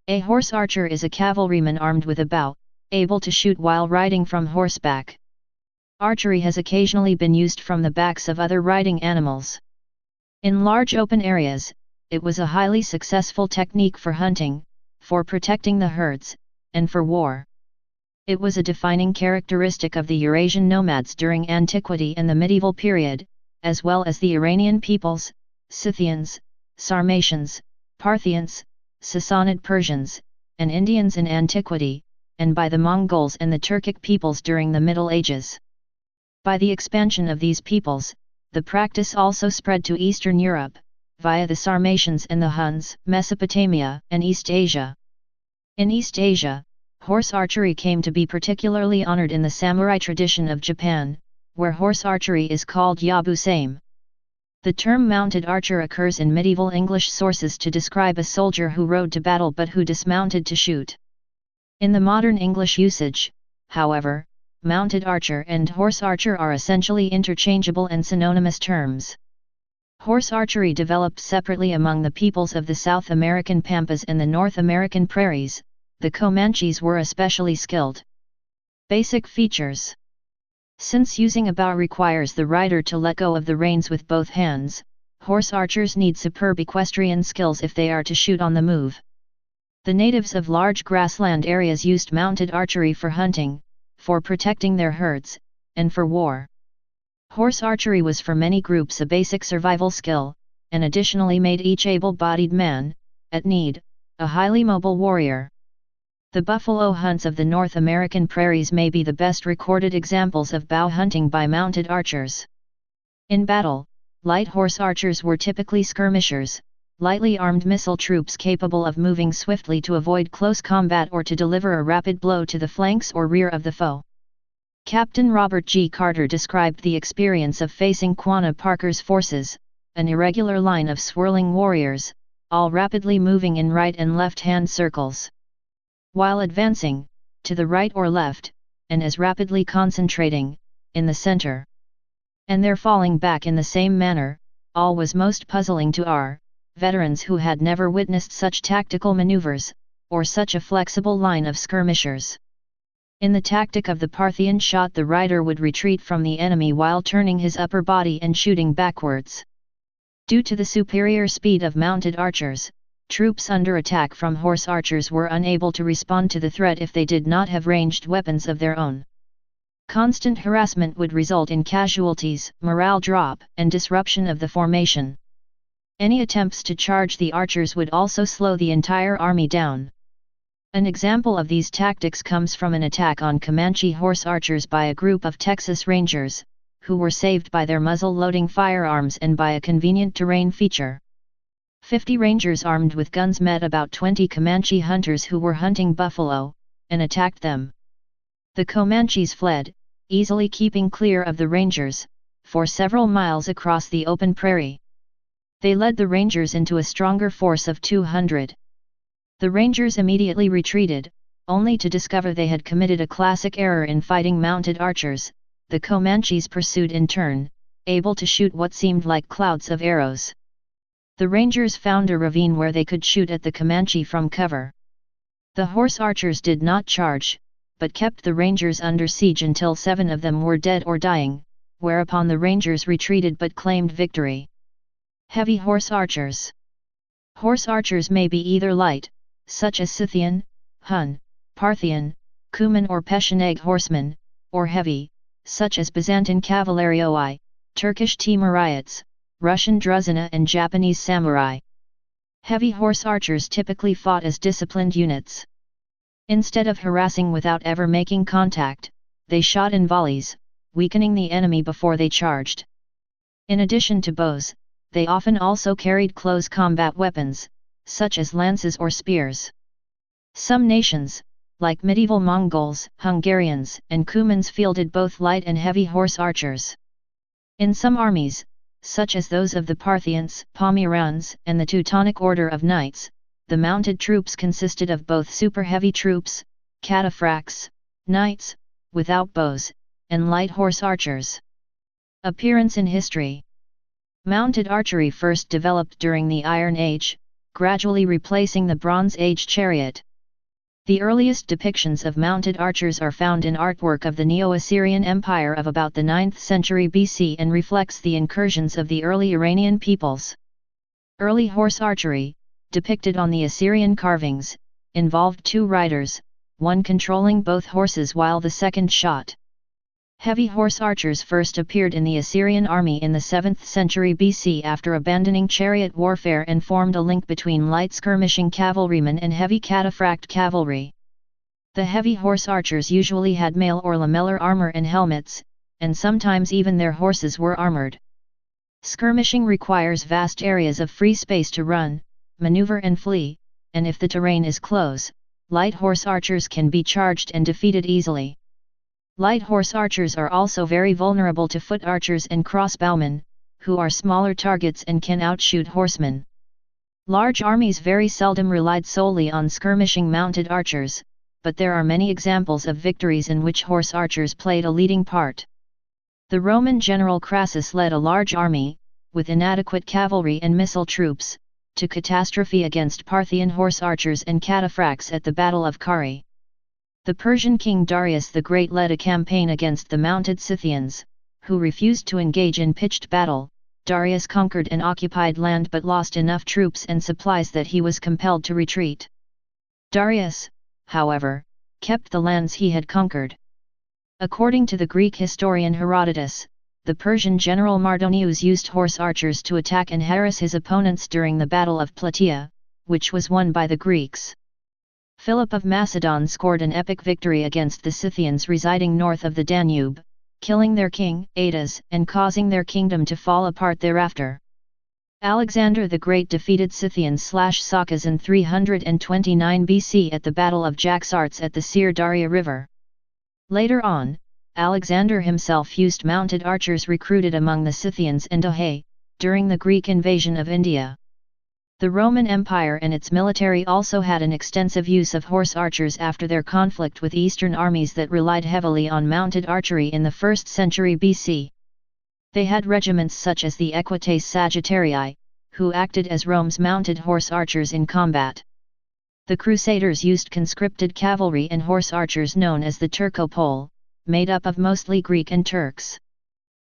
A horse archer is a cavalryman armed with a bow, able to shoot while riding from horseback. Archery has occasionally been used from the backs of other riding animals. In large open areas, it was a highly successful technique for hunting, for protecting the herds, and for war. It was a defining characteristic of the Eurasian nomads during antiquity and the medieval period, as well as the Iranian peoples, Scythians, Sarmatians, Parthians, Sassanid Persians, and Indians in antiquity, and by the Mongols and the Turkic peoples during the Middle Ages. By the expansion of these peoples, the practice also spread to Eastern Europe, via the Sarmatians and the Huns, Mesopotamia, and East Asia. In East Asia, horse archery came to be particularly honored in the samurai tradition of Japan, where horse archery is called yabusame. The term mounted archer occurs in medieval English sources to describe a soldier who rode to battle but who dismounted to shoot. In the modern English usage, however, mounted archer and horse archer are essentially interchangeable and synonymous terms. Horse archery developed separately among the peoples of the South American pampas and the North American prairies. The Comanches were especially skilled. Basic features. Since using a bow requires the rider to let go of the reins with both hands, horse archers need superb equestrian skills if they are to shoot on the move. The natives of large grassland areas used mounted archery for hunting, for protecting their herds, and for war. Horse archery was for many groups a basic survival skill, and additionally made each able-bodied man, at need, a highly mobile warrior. The buffalo hunts of the North American prairies may be the best recorded examples of bow hunting by mounted archers. In battle, light horse archers were typically skirmishers, lightly armed missile troops capable of moving swiftly to avoid close combat or to deliver a rapid blow to the flanks or rear of the foe. Captain Robert G. Carter described the experience of facing Quanah Parker's forces, an irregular line of swirling warriors, all rapidly moving in right and left-hand circles. While advancing, to the right or left, and as rapidly concentrating, in the center. And their falling back in the same manner, all was most puzzling to our veterans who had never witnessed such tactical maneuvers, or such a flexible line of skirmishers. In the tactic of the Parthian shot, the rider would retreat from the enemy while turning his upper body and shooting backwards. Due to the superior speed of mounted archers, troops under attack from horse archers were unable to respond to the threat if they did not have ranged weapons of their own. Constant harassment would result in casualties, morale drop, and disruption of the formation. Any attempts to charge the archers would also slow the entire army down. An example of these tactics comes from an attack on Comanche horse archers by a group of Texas Rangers, who were saved by their muzzle-loading firearms and by a convenient terrain feature. 50 Rangers armed with guns met about 20 Comanche hunters who were hunting buffalo, and attacked them. The Comanches fled, easily keeping clear of the Rangers, for several miles across the open prairie. They led the Rangers into a stronger force of 200. The Rangers immediately retreated, only to discover they had committed a classic error in fighting mounted archers. The Comanches pursued in turn, able to shoot what seemed like clouds of arrows. The Rangers found a ravine where they could shoot at the Comanche from cover. The horse archers did not charge, but kept the Rangers under siege until 7 of them were dead or dying, whereupon the Rangers retreated but claimed victory. Heavy horse archers. Horse archers may be either light, such as Scythian, Hun, Parthian, Cuman or Pecheneg horsemen, or heavy, such as Byzantine cavallerioi, Turkish Timurites, Russian Druzina and Japanese samurai. Heavy horse archers typically fought as disciplined units. Instead of harassing without ever making contact, they shot in volleys, weakening the enemy before they charged. In addition to bows, they often also carried close combat weapons, such as lances or spears. Some nations, like medieval Mongols, Hungarians, and Cumans, fielded both light and heavy horse archers. In some armies, such as those of the Parthians, Pomerans, and the Teutonic Order of Knights, the mounted troops consisted of both super-heavy troops, cataphracts, knights, without bows, and light horse archers. Appearance in history. Mounted archery first developed during the Iron Age, gradually replacing the Bronze Age chariot. The earliest depictions of mounted archers are found in artwork of the Neo-Assyrian Empire of about the 9th century BC and reflects the incursions of the early Iranian peoples. Early horse archery, depicted on the Assyrian carvings, involved two riders, one controlling both horses while the second shot. Heavy horse archers first appeared in the Assyrian army in the 7th century BC after abandoning chariot warfare and formed a link between light skirmishing cavalrymen and heavy cataphract cavalry. The heavy horse archers usually had mail or lamellar armor and helmets, and sometimes even their horses were armored. Skirmishing requires vast areas of free space to run, maneuver and flee, and if the terrain is close, light horse archers can be charged and defeated easily. Light horse archers are also very vulnerable to foot archers and crossbowmen, who are smaller targets and can outshoot horsemen. Large armies very seldom relied solely on skirmishing mounted archers, but there are many examples of victories in which horse archers played a leading part. The Roman general Crassus led a large army, with inadequate cavalry and missile troops, to catastrophe against Parthian horse archers and cataphracts at the Battle of Carrhae. The Persian king Darius the Great led a campaign against the mounted Scythians, who refused to engage in pitched battle. Darius conquered and occupied land but lost enough troops and supplies that he was compelled to retreat. Darius, however, kept the lands he had conquered. According to the Greek historian Herodotus, the Persian general Mardonius used horse archers to attack and harass his opponents during the Battle of Plataea, which was won by the Greeks. Philip of Macedon scored an epic victory against the Scythians residing north of the Danube, killing their king, Aetas, and causing their kingdom to fall apart thereafter. Alexander the Great defeated Scythians/Sakas in 329 BC at the Battle of Jaxartes at the Syr Darya River. Later on, Alexander himself used mounted archers recruited among the Scythians and Dahae, during the Greek invasion of India. The Roman Empire and its military also had an extensive use of horse archers after their conflict with Eastern armies that relied heavily on mounted archery in the 1st century BC. They had regiments such as the Equites Sagittarii, who acted as Rome's mounted horse archers in combat. The Crusaders used conscripted cavalry and horse archers known as the Turco Pole, made up of mostly Greek and Turks.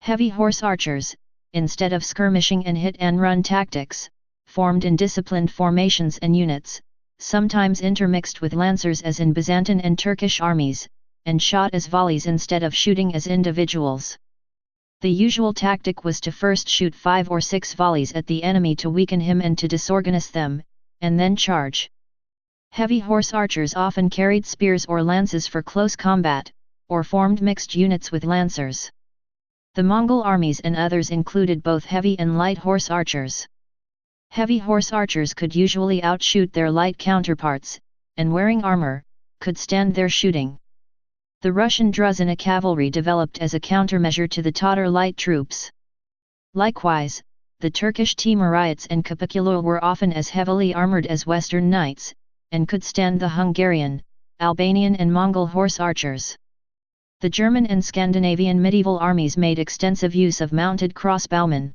Heavy horse archers, instead of skirmishing and hit-and-run tactics, formed in disciplined formations and units, sometimes intermixed with lancers as in Byzantine and Turkish armies, and shot as volleys instead of shooting as individuals. The usual tactic was to first shoot 5 or 6 volleys at the enemy to weaken him and to disorganize them, and then charge. Heavy horse archers often carried spears or lances for close combat, or formed mixed units with lancers. The Mongol armies and others included both heavy and light horse archers. Heavy horse archers could usually outshoot their light counterparts, and wearing armor, could stand their shooting. The Russian Druzhina cavalry developed as a countermeasure to the Tatar light troops. Likewise, the Turkish Timurites and Capiculi were often as heavily armored as Western knights, and could stand the Hungarian, Albanian and Mongol horse archers. The German and Scandinavian medieval armies made extensive use of mounted crossbowmen.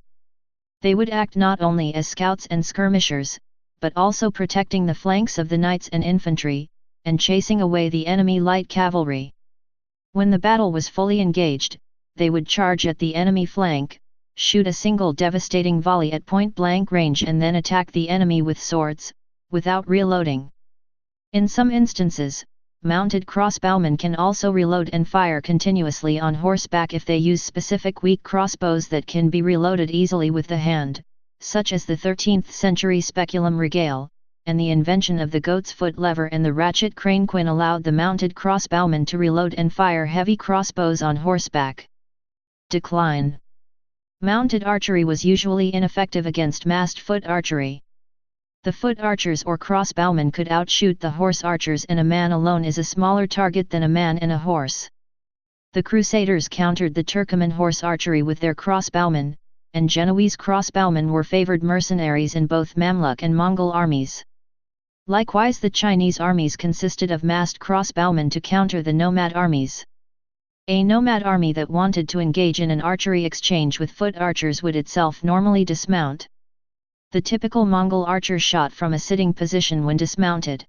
They would act not only as scouts and skirmishers, but also protecting the flanks of the knights and infantry, and chasing away the enemy light cavalry. When the battle was fully engaged, they would charge at the enemy flank, shoot a single devastating volley at point-blank range and then attack the enemy with swords, without reloading. In some instances, mounted crossbowmen can also reload and fire continuously on horseback if they use specific weak crossbows that can be reloaded easily with the hand, such as the 13th century speculum regale, and the invention of the goat's foot lever and the ratchet crane quin allowed the mounted crossbowmen to reload and fire heavy crossbows on horseback. Decline. Mounted archery was usually ineffective against massed foot archery. The foot archers or crossbowmen could outshoot the horse archers, and a man alone is a smaller target than a man and a horse. The Crusaders countered the Turcoman horse archery with their crossbowmen, and Genoese crossbowmen were favored mercenaries in both Mamluk and Mongol armies. Likewise, the Chinese armies consisted of massed crossbowmen to counter the nomad armies. A nomad army that wanted to engage in an archery exchange with foot archers would itself normally dismount. The typical Mongol archer shot from a sitting position when dismounted.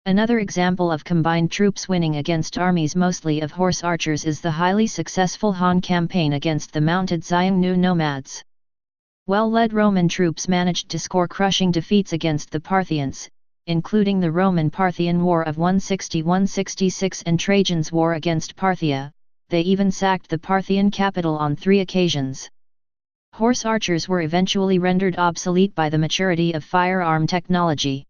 Another example of combined troops winning against armies mostly of horse archers is the highly successful Han campaign against the mounted Xiongnu nomads. Well-led Roman troops managed to score crushing defeats against the Parthians, including the Roman-Parthian War of 160–166 and Trajan's War against Parthia. They even sacked the Parthian capital on 3 occasions. Horse archers were eventually rendered obsolete by the maturity of firearm technology.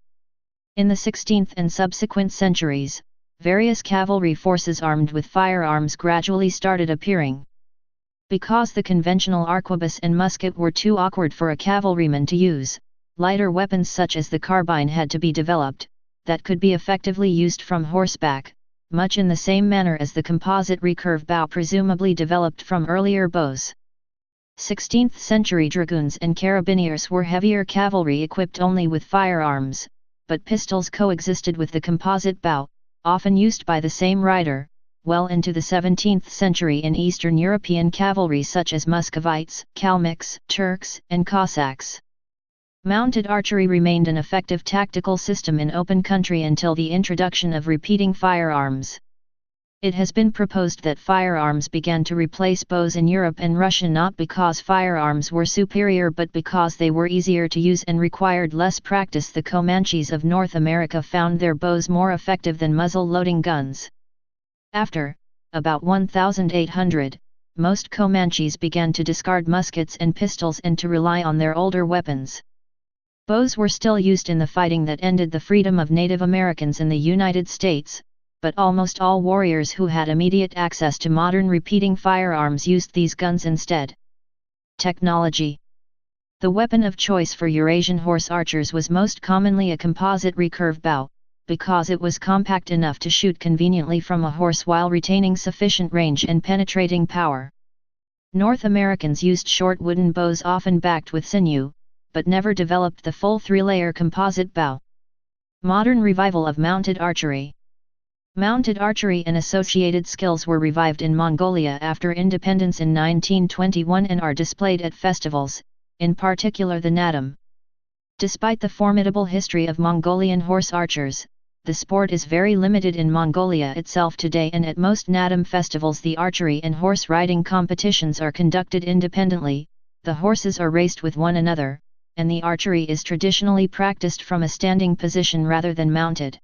In the 16th and subsequent centuries, various cavalry forces armed with firearms gradually started appearing. Because the conventional arquebus and musket were too awkward for a cavalryman to use, lighter weapons such as the carbine had to be developed, that could be effectively used from horseback, much in the same manner as the composite recurve bow presumably developed from earlier bows. 16th century dragoons and carabiniers were heavier cavalry equipped only with firearms, but pistols coexisted with the composite bow, often used by the same rider, well into the 17th century in Eastern European cavalry such as Muscovites, Kalmyks, Turks, and Cossacks. Mounted archery remained an effective tactical system in open country until the introduction of repeating firearms. It has been proposed that firearms began to replace bows in Europe and Russia not because firearms were superior but because they were easier to use and required less practice. The Comanches of North America found their bows more effective than muzzle-loading guns. After, about 1800, most Comanches began to discard muskets and pistols and to rely on their older weapons. Bows were still used in the fighting that ended the freedom of Native Americans in the United States, but almost all warriors who had immediate access to modern repeating firearms used these guns instead. Technology. The weapon of choice for Eurasian horse archers was most commonly a composite recurve bow, because it was compact enough to shoot conveniently from a horse while retaining sufficient range and penetrating power. North Americans used short wooden bows often backed with sinew, but never developed the full 3-layer composite bow. Modern revival of mounted archery. Mounted archery and associated skills were revived in Mongolia after independence in 1921 and are displayed at festivals, in particular the Naadam. Despite the formidable history of Mongolian horse archers, the sport is very limited in Mongolia itself today, and at most Naadam festivals the archery and horse riding competitions are conducted independently, the horses are raced with one another, and the archery is traditionally practiced from a standing position rather than mounted.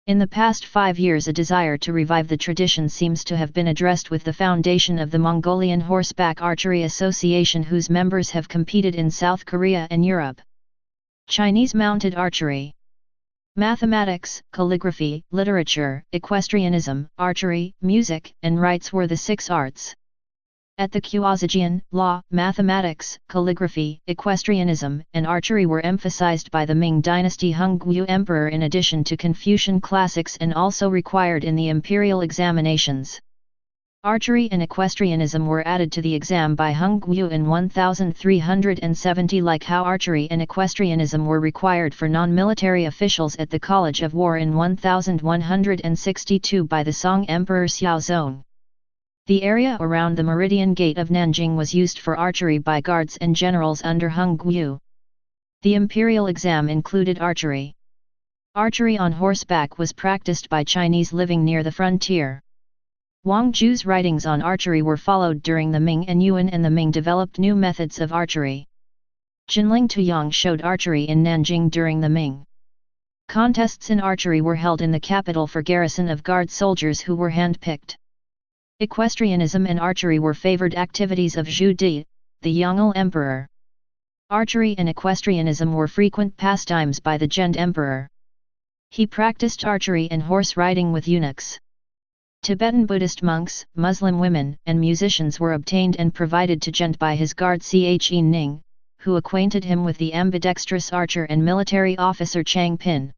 In the past 5 years a desire to revive the tradition seems to have been addressed with the foundation of the Mongolian Horseback Archery Association, whose members have competed in South Korea and Europe. Chinese mounted archery. Mathematics, calligraphy, literature, equestrianism, archery, music, and rites were the 6 arts. At the Qiuazijian, law, mathematics, calligraphy, equestrianism, and archery were emphasized by the Ming dynasty Hongwu Emperor in addition to Confucian classics and also required in the imperial examinations. Archery and equestrianism were added to the exam by Hongwu in 1370, like how archery and equestrianism were required for non-military officials at the College of War in 1162 by the Song Emperor Xiaozong. The area around the Meridian Gate of Nanjing was used for archery by guards and generals under Hongwu. The imperial exam included archery. Archery on horseback was practiced by Chinese living near the frontier. Wang Zhu's writings on archery were followed during the Ming and Yuan, and the Ming developed new methods of archery. Jinling Tuyang showed archery in Nanjing during the Ming. Contests in archery were held in the capital for garrison of guard soldiers who were hand-picked. Equestrianism and archery were favored activities of Zhu Di, the Yongle Emperor. Archery and equestrianism were frequent pastimes by the Zheng Emperor. He practiced archery and horse riding with eunuchs. Tibetan Buddhist monks, Muslim women, and musicians were obtained and provided to Zheng by his guard Che Ning, who acquainted him with the ambidextrous archer and military officer Chang Pin.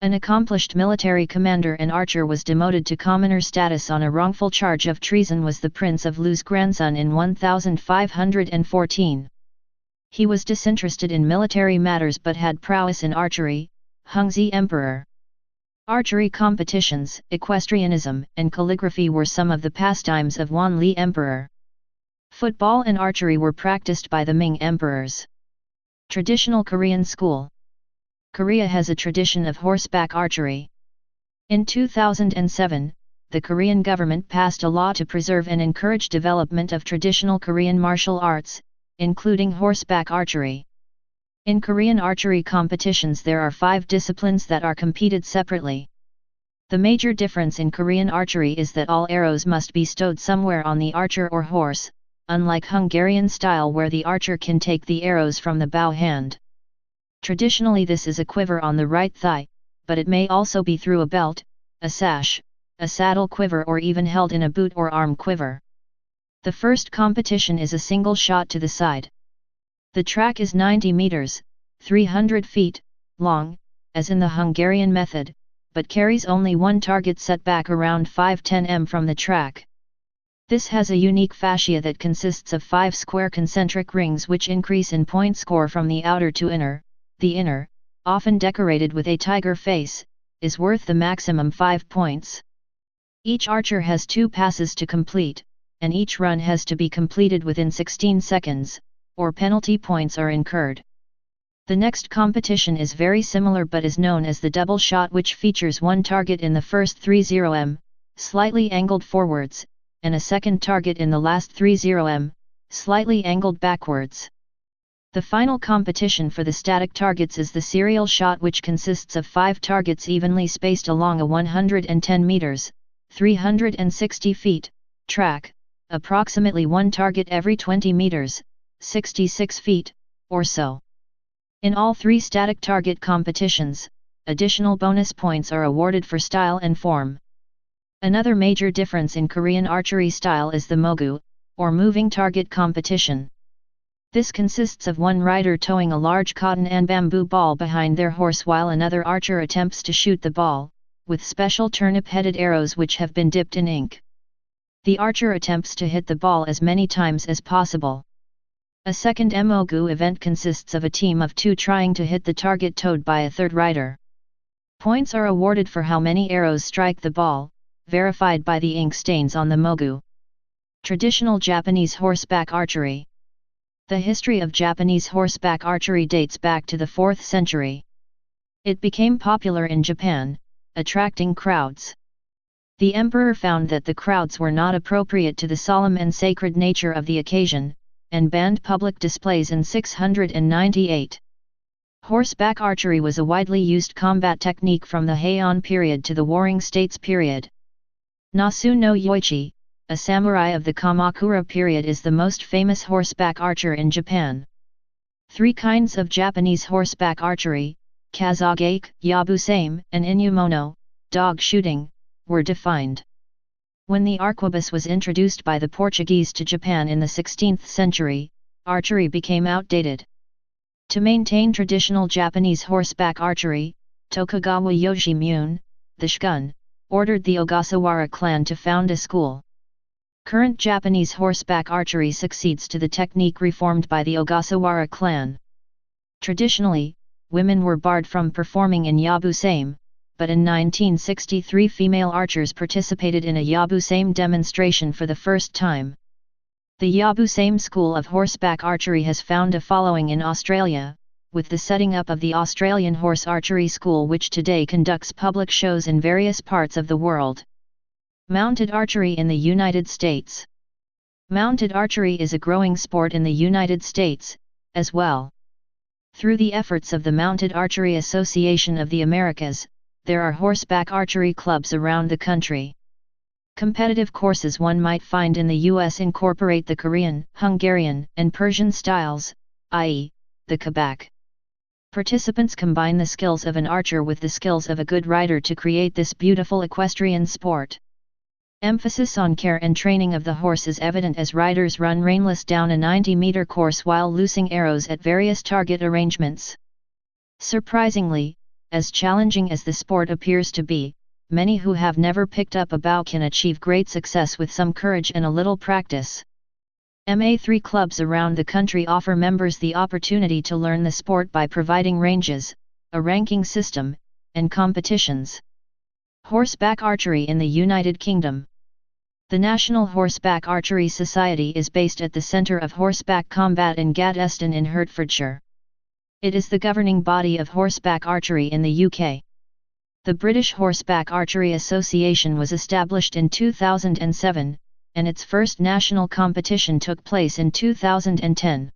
An accomplished military commander and archer was demoted to commoner status on a wrongful charge of treason. Was the Prince of Lu's grandson in 1514. He was disinterested in military matters but had prowess in archery. Hongzhi Emperor. Archery competitions, equestrianism, and calligraphy were some of the pastimes of Wanli Emperor. Football and archery were practiced by the Ming emperors. Traditional Korean school. Korea has a tradition of horseback archery. In 2007, the Korean government passed a law to preserve and encourage development of traditional Korean martial arts, including horseback archery. In Korean archery competitions there are 5 disciplines that are competed separately. The major difference in Korean archery is that all arrows must be stowed somewhere on the archer or horse, unlike Hungarian style where the archer can take the arrows from the bow hand. Traditionally this is a quiver on the right thigh, but it may also be through a belt, a sash, a saddle quiver or even held in a boot or arm quiver. The first competition is a single shot to the side. The track is 90 meters, 300 feet, long, as in the Hungarian method, but carries only one target set back around 5-10 m from the track. This has a unique fascia that consists of 5 square concentric rings which increase in point score from the outer to inner. The inner, often decorated with a tiger face, is worth the maximum 5 points. Each archer has 2 passes to complete, and each run has to be completed within 16 seconds, or penalty points are incurred. The next competition is very similar but is known as the double shot, which features one target in the first 30 m, slightly angled forwards, and a second target in the last 30 m, slightly angled backwards. The final competition for the static targets is the serial shot, which consists of 5 targets evenly spaced along a 110 meters, 360 feet, track, approximately one target every 20 meters, 66 feet, or so. In all 3 static target competitions, additional bonus points are awarded for style and form. Another major difference in Korean archery style is the Mogu, or moving target competition. This consists of one rider towing a large cotton and bamboo ball behind their horse while another archer attempts to shoot the ball, with special turnip-headed arrows which have been dipped in ink. The archer attempts to hit the ball as many times as possible. A second Mogu event consists of a team of 2 trying to hit the target towed by a third rider. Points are awarded for how many arrows strike the ball, verified by the ink stains on the Mogu. Traditional Japanese horseback archery. The history of Japanese horseback archery dates back to the 4th century. It became popular in Japan, attracting crowds. The emperor found that the crowds were not appropriate to the solemn and sacred nature of the occasion, and banned public displays in 698. Horseback archery was a widely used combat technique from the Heian period to the Warring States period. Nasu no Yoichi, a samurai of the Kamakura period, is the most famous horseback archer in Japan. 3 kinds of Japanese horseback archery, kazagake, yabusame, and inumono, dog shooting, were defined. When the arquebus was introduced by the Portuguese to Japan in the 16th century, archery became outdated. To maintain traditional Japanese horseback archery, Tokugawa Yoshimune, the shogun, ordered the Ogasawara clan to found a school. Current Japanese horseback archery succeeds to the technique reformed by the Ogasawara clan. Traditionally, women were barred from performing in yabusame, but in 1963 female archers participated in a yabusame demonstration for the first time. The yabusame school of horseback archery has found a following in Australia, with the setting up of the Australian Horse Archery School, which today conducts public shows in various parts of the world. Mounted archery in the United States. Mounted archery is a growing sport in the United States, as well. Through the efforts of the Mounted Archery Association of the Americas, there are horseback archery clubs around the country. Competitive courses one might find in the U.S. incorporate the Korean, Hungarian, and Persian styles, i.e., the kabak. Participants combine the skills of an archer with the skills of a good rider to create this beautiful equestrian sport. Emphasis on care and training of the horse is evident as riders run reinless down a 90-meter course while loosing arrows at various target arrangements. Surprisingly, as challenging as the sport appears to be, many who have never picked up a bow can achieve great success with some courage and a little practice. MA3 clubs around the country offer members the opportunity to learn the sport by providing ranges, a ranking system, and competitions. Horseback archery in the United Kingdom. The National Horseback Archery Society is based at the Centre of Horseback Combat in Gaddesden in Hertfordshire. It is the governing body of horseback archery in the UK. The British Horseback Archery Association was established in 2007, and its first national competition took place in 2010.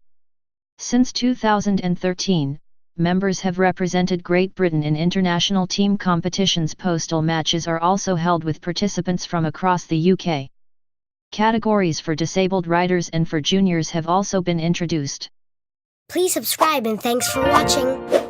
Since 2013, members have represented Great Britain in international team competitions. Postal matches are also held with participants from across the UK. Categories for disabled riders and for juniors have also been introduced. Please subscribe and thanks for watching.